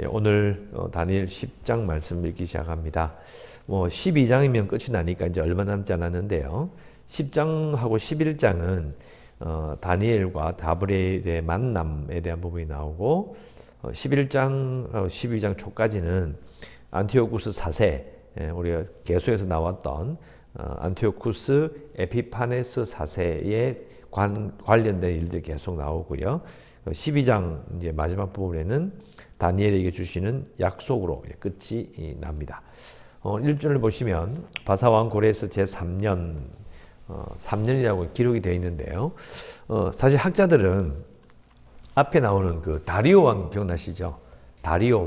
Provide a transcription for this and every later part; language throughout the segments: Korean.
오늘 다니엘 10장 말씀 읽기 시작합니다. 12장이면 끝이 나니까 이제 얼마 남지 않았는데요. 10장하고 11장은 다니엘과 다브레의 만남에 대한 부분이 나오고 11장, 12장 초까지는 안티오쿠스 4세, 우리가 계속해서 나왔던 안티오쿠스 에피파네스 4세에 관련된 일들이 계속 나오고요. 12장 이제 마지막 부분에는 다니엘에게 주시는 약속으로 끝이 납니다. 1절을 보시면 바사왕 고레스 제3년 3년이라고 기록이 되어 있는데요. 사실 학자들은 앞에 나오는 그 다리오 왕 기억나시죠? 다리오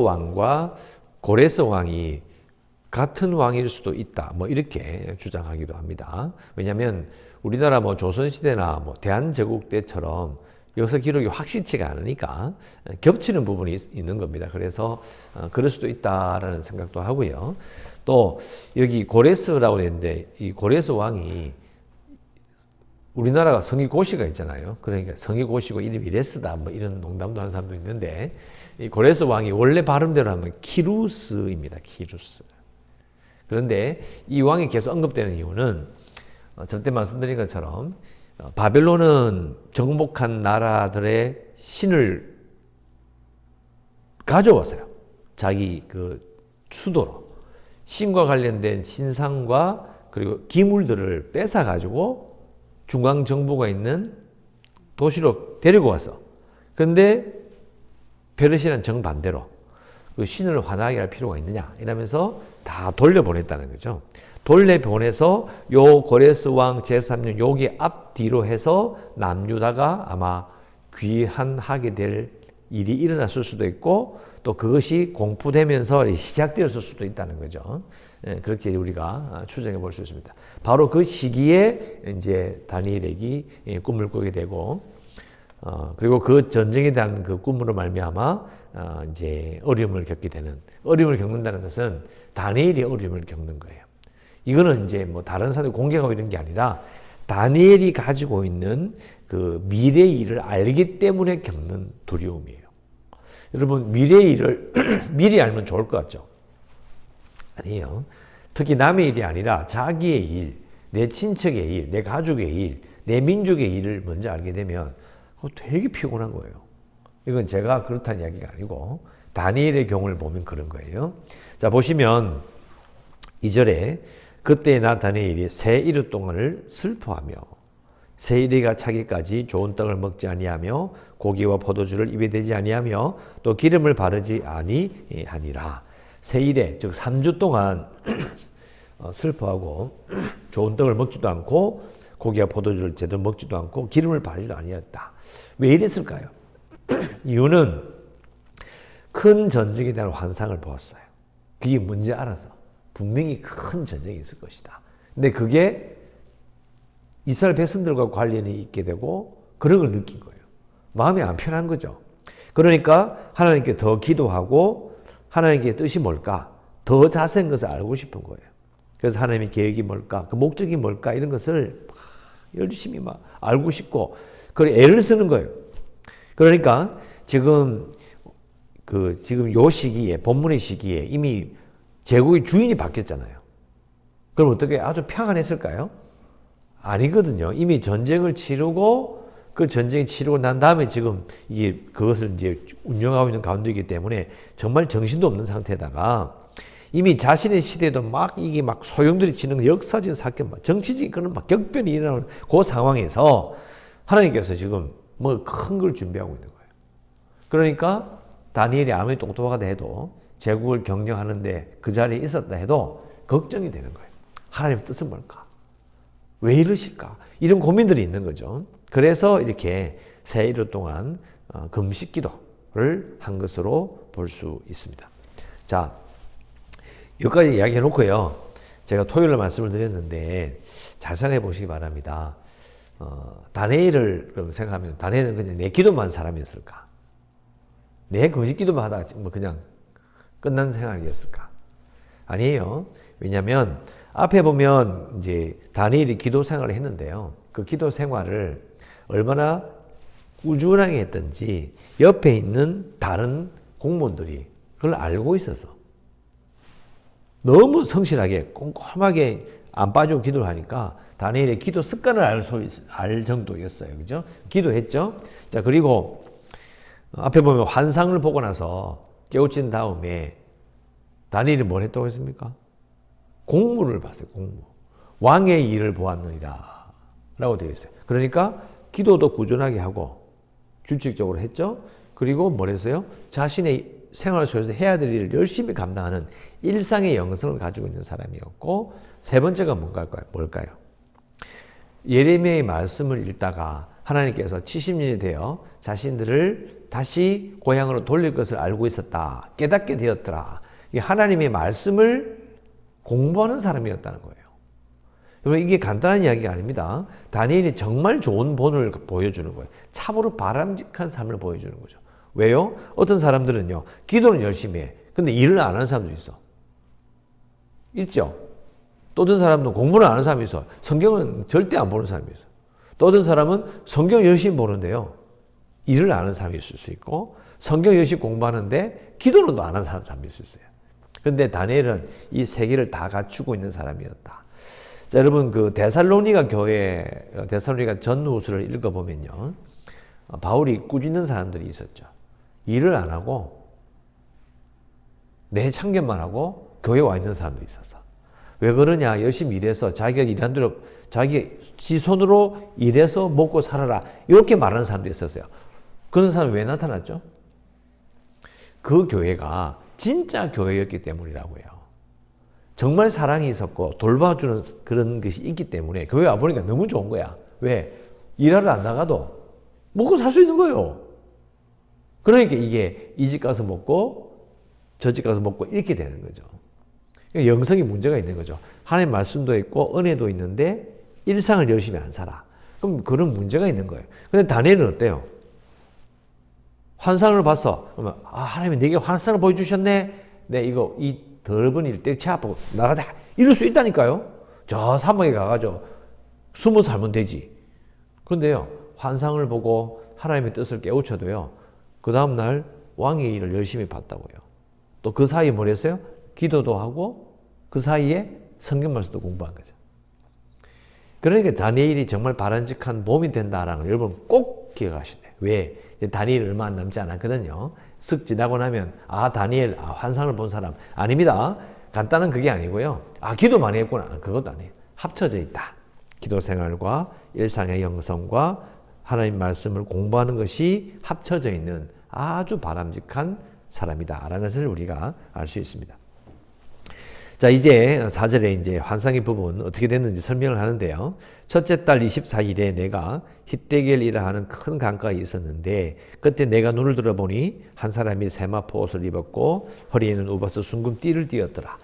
왕과 고레스 왕이 같은 왕일 수도 있다. 이렇게 주장하기도 합니다. 왜냐하면 우리나라 조선시대나 대한제국 때처럼 여기서 기록이 확실치가 않으니까 겹치는 부분이 있는 겁니다. 그래서 그럴 수도 있다라는 생각도 하고요. 또 여기 고레스라고 했는데 이 고레스 왕이 우리나라가 성이 고시가 있잖아요. 그러니까 성이 고시고 이름이 레스다 이런 농담도 하는 사람도 있는데 이 고레스 왕이 원래 발음대로 하면 키루스입니다. 키루스. 그런데 이 왕이 계속 언급되는 이유는 전때 말씀드린 것처럼 바벨론은 정복한 나라들의 신을 가져왔어요. 자기 그 수도로. 신과 관련된 신상과 그리고 기물들을 뺏어가지고 중앙정부가 있는 도시로 데리고 왔어. 그런데 페르시아는 정반대로 그 신을 환하게 할 필요가 있느냐 이러면서 다 돌려보냈다는 거죠. 돌려보내서 요 고레스 왕 제3년 여기 앞뒤로 해서 남유다가 아마 귀환하게 될 일이 일어났을 수도 있고 또 그것이 공포되면서 시작되었을 수도 있다는 거죠. 그렇게 우리가 추정해 볼 수 있습니다. 바로 그 시기에 이제 다니엘에게 꿈을 꾸게 되고 그리고 그 전쟁에 대한 그 꿈으로 말미암아 이제 어려움을 겪게 되는, 어려움을 겪는다는 것은 다니엘이 어려움을 겪는 거예요. 이거는 이제 다른 사람들 공개하고 이런 게 아니라 다니엘이 가지고 있는 그 미래의 일을 알기 때문에 겪는 두려움이에요. 여러분 미래의 일을 미리 알면 좋을 것 같죠? 아니에요. 특히 남의 일이 아니라 자기의 일, 내 친척의 일, 내 가족의 일, 내 민족의 일을 먼저 알게 되면 되게 피곤한 거예요. 이건 제가 그렇다는 이야기가 아니고 다니엘의 경우를 보면 그런 거예요. 자, 보시면 2절에 그때 나 다니엘이 세 이르 동안을 슬퍼하며 세 이르가 차기까지 좋은 떡을 먹지 아니하며 고기와 포도주를 입에 대지 아니하며 또 기름을 바르지 아니하니라. 세 이래 즉 3주 동안 슬퍼하고 좋은 떡을 먹지도 않고 고기와 포도주를 제대로 먹지도 않고 기름을 바르지도 아니었다. 왜 이랬을까요? 이유는 큰 전쟁에 대한 환상을 보았어요. 그게 뭔지 알아서 분명히 큰 전쟁이 있을 것이다. 근데 그게 이스라엘 백성들과 관련이 있게 되고 그런 걸 느낀 거예요. 마음이 안 편한 거죠. 그러니까 하나님께 더 기도하고 하나님께 뜻이 뭘까? 더 자세한 것을 알고 싶은 거예요. 그래서 하나님의 계획이 뭘까? 그 목적이 뭘까? 이런 것을 열심히 알고 싶고 그걸 애를 쓰는 거예요. 그러니까 지금 요 시기에 본문의 시기에 이미 제국의 주인이 바뀌었잖아요. 그럼 어떻게 아주 평안했을까요? 아니거든요. 이미 전쟁을 치르고 그 전쟁이 치르고 난 다음에 지금 이게 그것을 이제 운영하고 있는 가운데이기 때문에 정말 정신도 없는 상태에다가 이미 자신의 시대에도 이게 소용돌이 치는 역사적인 사건, 정치적인 그런 격변이 일어나는 그 상황에서 하나님께서 지금 큰 걸 준비하고 있는 거예요. 그러니까 다니엘이 아무리 똑똑하다 해도 제국을 경영하는데 그 자리에 있었다 해도 걱정이 되는 거예요. 하나님의 뜻은 뭘까? 왜 이러실까? 이런 고민들이 있는 거죠. 그래서 이렇게 세 일 동안 금식 기도를 한 것으로 볼 수 있습니다. 자, 여기까지 이야기해 놓고요. 제가 토요일에 말씀을 드렸는데 잘 생각해 보시기 바랍니다. 다니엘을 그럼 생각하면 다니엘은 그냥 내 기도만 사람이었을까? 내 금식 기도만 하다가 그냥 끝난 생활이었을까? 아니에요. 왜냐하면 앞에 보면 이제 다니엘이 기도 생활을 했는데요. 그 기도 생활을 얼마나 꾸준하게 했든지 옆에 있는 다른 공무원들이 그걸 알고 있어서 너무 성실하게 꼼꼼하게 안 빠지고 기도를 하니까 다니엘의 기도 습관을 알 정도였어요. 그죠? 기도했죠? 자, 그리고 앞에 보면 환상을 보고 나서 깨우친 다음에 다니엘이 뭘 했다고 했습니까? 공무를 봤어요. 공무. 왕의 일을 보았느니라 라고 되어 있어요. 그러니까 기도도 꾸준하게 하고 규칙적으로 했죠. 그리고 뭘 했어요? 자신의 생활 속에서 해야 될 일을 열심히 감당하는 일상의 영성을 가지고 있는 사람이었고, 세 번째가 뭘까요? 예레미야의 말씀을 읽다가 하나님께서 70년이 되어 자신들을 다시 고향으로 돌릴 것을 알고 있었다. 깨닫게 되었더라. 하나님의 말씀을 공부하는 사람이었다는 거예요. 여러분, 이게 간단한 이야기가 아닙니다. 다니엘이 정말 좋은 본을 보여주는 거예요. 참으로 바람직한 삶을 보여주는 거죠. 왜요? 어떤 사람들은요, 기도는 열심히 해. 근데 일을 안 하는 사람도 있어. 있죠? 또 어떤 사람은 공부를 안 하는 사람이 있어. 성경은 절대 안 보는 사람이 있어. 또 어떤 사람은 성경 열심히 보는데요, 일을 안 하는 사람이 있을 수 있고, 성경 열심히 공부하는데 기도는 안 하는 사람이 있을 수 있어요. 그런데 다니엘은 이 세 개를 다 갖추고 있는 사람이었다. 자, 여러분, 그 데살로니가 전후서를 읽어보면요, 바울이 꾸짖는 사람들이 있었죠. 일을 안 하고 내 참견만 하고 교회에 와 있는 사람들이 있어서. 왜 그러냐? 열심히 일해서 자기가 일한 대로 자기 지 손으로 일해서 먹고 살아라, 이렇게 말하는 사람도 있었어요. 그런 사람이 왜 나타났죠? 그 교회가 진짜 교회였기 때문이라고요. 정말 사랑이 있었고 돌봐주는 그런 것이 있기 때문에 교회 와보니까 너무 좋은 거야. 왜? 일하러 안 나가도 먹고 살 수 있는 거예요. 그러니까 이게 이 집 가서 먹고 저 집 가서 먹고 이렇게 되는 거죠. 영성이 문제가 있는 거죠. 하나님 말씀도 있고 은혜도 있는데 일상을 열심히 안 살아. 그럼 그런 문제가 있는 거예요. 근데 다니엘은 어때요? 환상을 봤어. 그러면 하나님이 내게 환상을 보여주셨네. 네, 이 더러운 일 때려 채아프고 나가자. 이럴 수 있다니까요. 저 사막에 가가지고 숨어 살면 되지. 그런데요, 환상을 보고 하나님의 뜻을 깨우쳐도요, 그 다음날 왕의 일을 열심히 봤다고요. 또 그 사이에 뭘 했어요? 기도도 하고 그 사이에 성경 말씀도 공부한 거죠. 그러니까 다니엘이 정말 바람직한 몸이 된다라는 걸 여러분 꼭 기억하셔야 돼요. 왜? 다니엘 얼마 안 남지 않았거든요. 쓱 지나고 나면 다니엘 환상을 본 사람 아닙니다. 간단한 그게 아니고요. 기도 많이 했구나, 그것도 아니에요. 합쳐져 있다. 기도 생활과 일상의 영성과 하나님 말씀을 공부하는 것이 합쳐져 있는 아주 바람직한 사람이다라는 것을 우리가 알 수 있습니다. 자, 이제 4절에 이제 환상의 부분 어떻게 됐는지 설명을 하는데요. 첫째 달 24일에 내가 hitdegel이라 하는 큰 강가에 있었는데, 그때 내가 눈을 들어보니 한 사람이 세마포 옷을 입었고 허리에는 우버스 순금 띠를 띠었더라.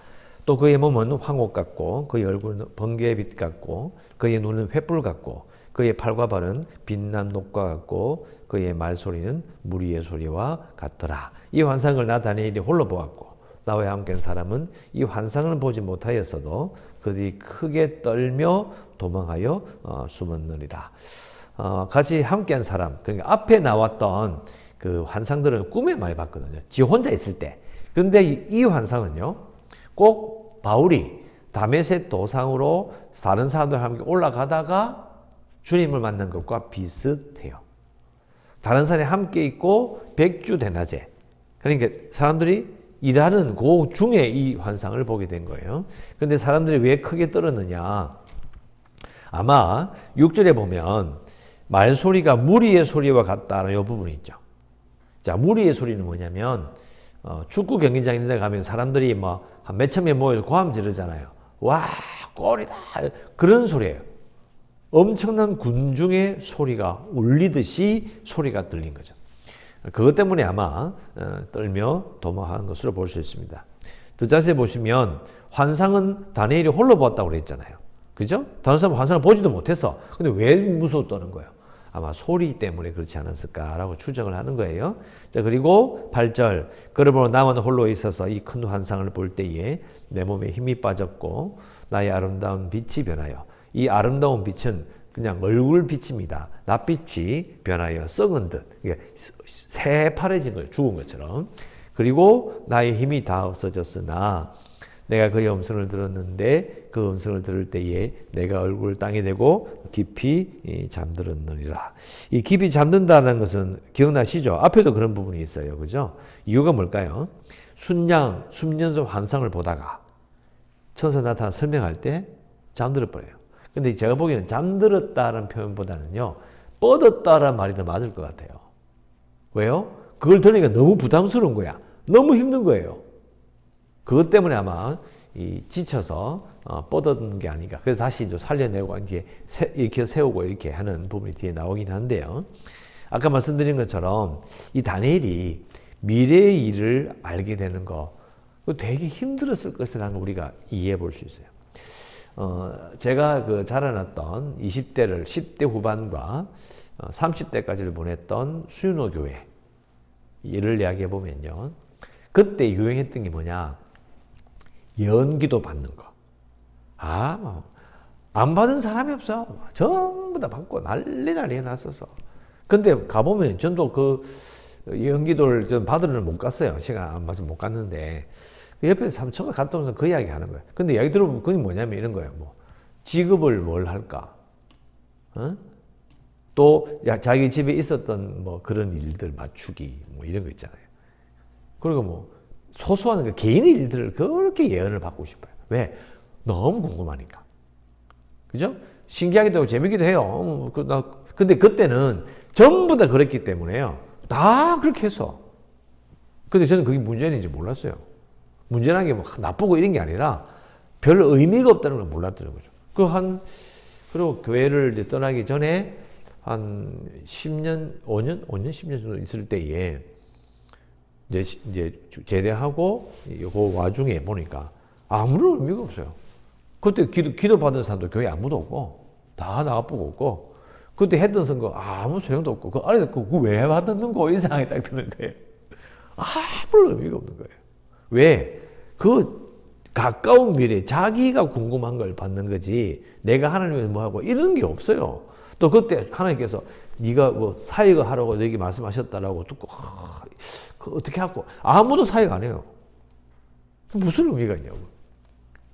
또 그의 몸은 황옥 같고 그의 얼굴은 번개빛 같고 그의 눈은 횃불 같고 그의 팔과 발은 빛난 녹과 같고 그의 말소리는 무리의 소리와 같더라. 이 환상을 나 다니엘이 홀로 보았고 나와 함께 한 사람은 이 환상을 보지 못하였어도 그들이 크게 떨며 도망하여 숨었느니라. 같이 함께 한 사람, 그러니까 앞에 나왔던 그 환상들은 꿈에 많이 봤거든요. 지 혼자 있을 때. 그런데 이 환상은요, 꼭 바울이 다메섹 도상으로 다른 사람들과 함께 올라가다가 주님을 만난 것과 비슷해요. 다른 사람이 함께 있고 백주 대낮에, 그러니까 사람들이 일하는 그 중에 이 환상을 보게 된 거예요. 그런데 사람들이 왜 크게 떨었느냐? 아마 6절에 보면 말소리가 무리의 소리와 같다는 이 부분이 있죠. 자, 무리의 소리는 뭐냐면 축구 경기장 이런 데 가면 사람들이 한 몇천 명 모여서 고함 지르잖아요. 와, 골이다! 그런 소리예요. 엄청난 군중의 소리가 울리듯이 소리가 들린 거죠. 그것 때문에 아마 떨며 도망한 것으로 볼 수 있습니다. 더 자세히 보시면 환상은 다니엘이 홀로 보았다고 그랬잖아요. 그죠? 다른 사람은 환상을 보지도 못해서. 근데 왜 무서웠다는 거예요? 아마 소리 때문에 그렇지 않았을까라고 추정을 하는 거예요. 자, 그리고 8절. 그러므로 나만 홀로 있어서 이 큰 환상을 볼 때에 내 몸에 힘이 빠졌고 나의 아름다운 빛이 변하여, 이 아름다운 빛은 그냥 얼굴 빛입니다. 낯빛이 변하여 썩은 듯. 이게 새파래진 거예요. 죽은 것처럼. 그리고 나의 힘이 다 없어졌으나 내가 그의 음성을 들었는데 그 음성을 들을 때에 내가 얼굴을 땅에 대고 깊이 잠들었느니라. 이 깊이 잠든다는 것은 기억나시죠? 앞에도 그런 부분이 있어요. 그죠? 이유가 뭘까요? 순양, 숨년소 환상을 보다가 천사 나타나 설명할 때 잠들어 버려요. 근데 제가 보기에는 잠들었다는 표현보다는요, 뻗었다라는 말이 더 맞을 것 같아요. 왜요? 그걸 들으니까 너무 부담스러운 거야. 너무 힘든 거예요. 그것 때문에 아마 지쳐서 뻗었는 게 아닌가. 그래서 다시 이제 살려내고 이제 이렇게 세우고 이렇게 하는 부분이 뒤에 나오긴 한데요. 아까 말씀드린 것처럼 이 다니엘이 미래의 일을 알게 되는 거 되게 힘들었을 것이라는 걸 우리가 이해해 볼 수 있어요. 제가 그 자라났던 20대를 10대 후반과 30대까지를 보냈던 수윤호 교회 예를 이야기해 보면요. 그때 유행했던 게 뭐냐? 연기도 받는 거. 안 받은 사람이 없어. 전부 다 받고 난리 났었어. 근데 가보면 전도 그 연기도를 좀 받으러 못 갔어요. 시간 안 맞아서 못 갔는데. 그 옆에 삼촌가 갔다 오면서 그 이야기 하는 거예요. 근데 이야기 들어보면 그게 뭐냐면 이런 거예요. 뭐, 직업을 뭘 할까? 또, 자기 집에 있었던 뭐 그런 일들 맞추기, 뭐 이런 거 있잖아요. 그리고 뭐, 소소한 그 개인의 일들을 그렇게 예언을 받고 싶어요. 왜? 너무 궁금하니까. 그죠? 신기하기도 하고 재밌기도 해요. 근데 그때는 전부 다 그랬기 때문에요. 다 그렇게 해서. 근데 저는 그게 문제인지 몰랐어요. 문제라는 게 뭐 나쁘고 이런 게 아니라 별 의미가 없다는 걸 몰랐다는 거죠. 그리고 교회를 이제 떠나기 전에 한 10년, 5년, 10년 정도 있을 때에 이제 제대하고 그 와중에 보니까 아무런 의미가 없어요. 그때 기도 받은 사람도 교회 아무도 없고 다 나가보고 없고 그때 했던 선거 아무 소용도 없고 그 안에 왜 받는 거? 이 상황이 딱 드는 거예요. 아무런 의미가 없는 거예요. 왜? 그 가까운 미래 자기가 궁금한 걸 받는 거지 내가 하나님에서 뭐 하고 이런 게 없어요. 또 그때 하나님께서 네가 뭐 사역을 하라고 너에게 말씀하셨다라고 듣고 그 어떻게 하고 아무도 사역 안 해요. 무슨 의미가 있냐고.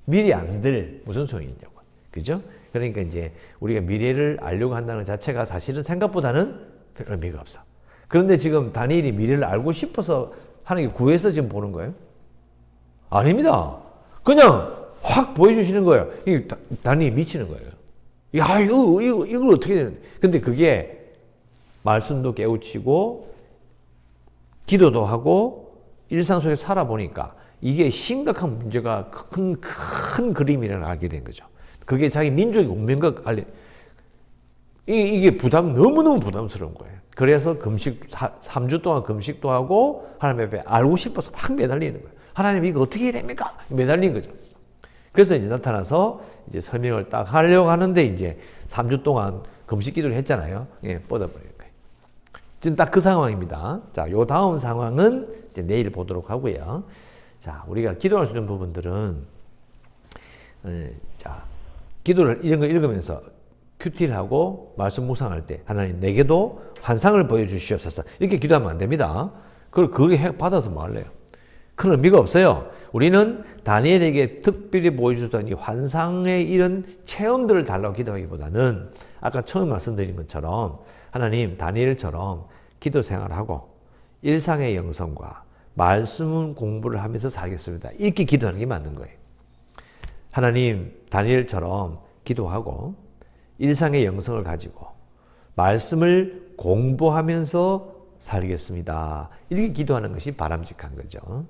미리 안들 무슨 소용이 있냐고. 그죠? 그러니까 이제 우리가 미래를 알려고 한다는 자체가 사실은 생각보다는 별 의미가 없어. 그런데 지금 다니엘이 미래를 알고 싶어서 하나님께 구해서 지금 보는 거예요? 아닙니다. 그냥 확 보여주시는 거예요. 다니엘이 미치는 거예요. 야, 이걸 어떻게 되는데. 근데 그게 말씀도 깨우치고 기도도 하고 일상 속에 살아보니까 이게 심각한 문제가 큰 그림이라는 걸 알게 된 거죠. 그게 자기 민족의 운명과 관련, 이게 너무너무 부담스러운 거예요. 그래서 3주 동안 금식도 하고 하나님 앞에 알고 싶어서 막 매달리는 거예요. 하나님 이거 어떻게 해야 됩니까? 매달린 거죠. 그래서 이제 나타나서 이제 설명을 딱 하려고 하는데 이제 3주 동안 금식 기도를 했잖아요. 예, 뻗어버린 거예요. 지금 딱 그 상황입니다. 자, 요 다음 상황은 이제 내일 보도록 하고요. 자, 우리가 기도할 수 있는 부분들은, 자, 기도를 이런 거 읽으면서 큐티하고 말씀 묵상할 때 하나님 내게도 환상을 보여주시옵소서. 이렇게 기도하면 안 됩니다. 그렇게 받아서 뭐 할래요? 큰 의미가 없어요. 우리는 다니엘에게 특별히 보여주셨던 이 환상의 이런 체험들을 달라고 기도하기보다는 아까 처음 말씀드린 것처럼 하나님 다니엘처럼 기도 생활하고 일상의 영성과 말씀 공부를 하면서 살겠습니다. 이렇게 기도하는 게 맞는 거예요. 하나님 다니엘처럼 기도하고 일상의 영성을 가지고 말씀을 공부하면서 살겠습니다. 이렇게 기도하는 것이 바람직한 거죠.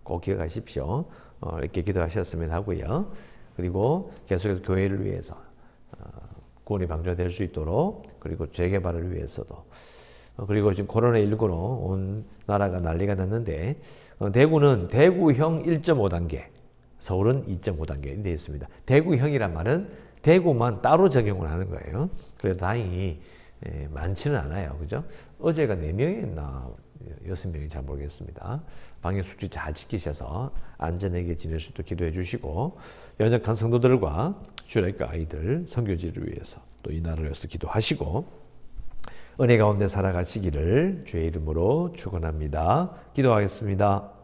꼭 기억하십시오. 이렇게 기도하셨으면 하고요. 그리고 계속해서 교회를 위해서 구원의 방주가 될 수 있도록 그리고 재개발을 위해서도 그리고 지금 코로나19로 온 나라가 난리가 났는데 대구는 대구형 1.5단계, 서울은 2.5단계 되어 있습니다. 대구형이란 말은 대구만 따로 적용을 하는 거예요. 그래도 다행히 많지는 않아요. 그죠? 어제가 4명이었나 6명이 잘 모르겠습니다. 방역수칙 잘 지키셔서 안전하게 지낼 수 있도록 기도해 주시고 연약한 성도들과 주일학교 아이들 선교지를 위해서 또 이 나라를 위해서 기도하시고 은혜 가운데 살아가시기를 주의 이름으로 축원합니다. 기도하겠습니다.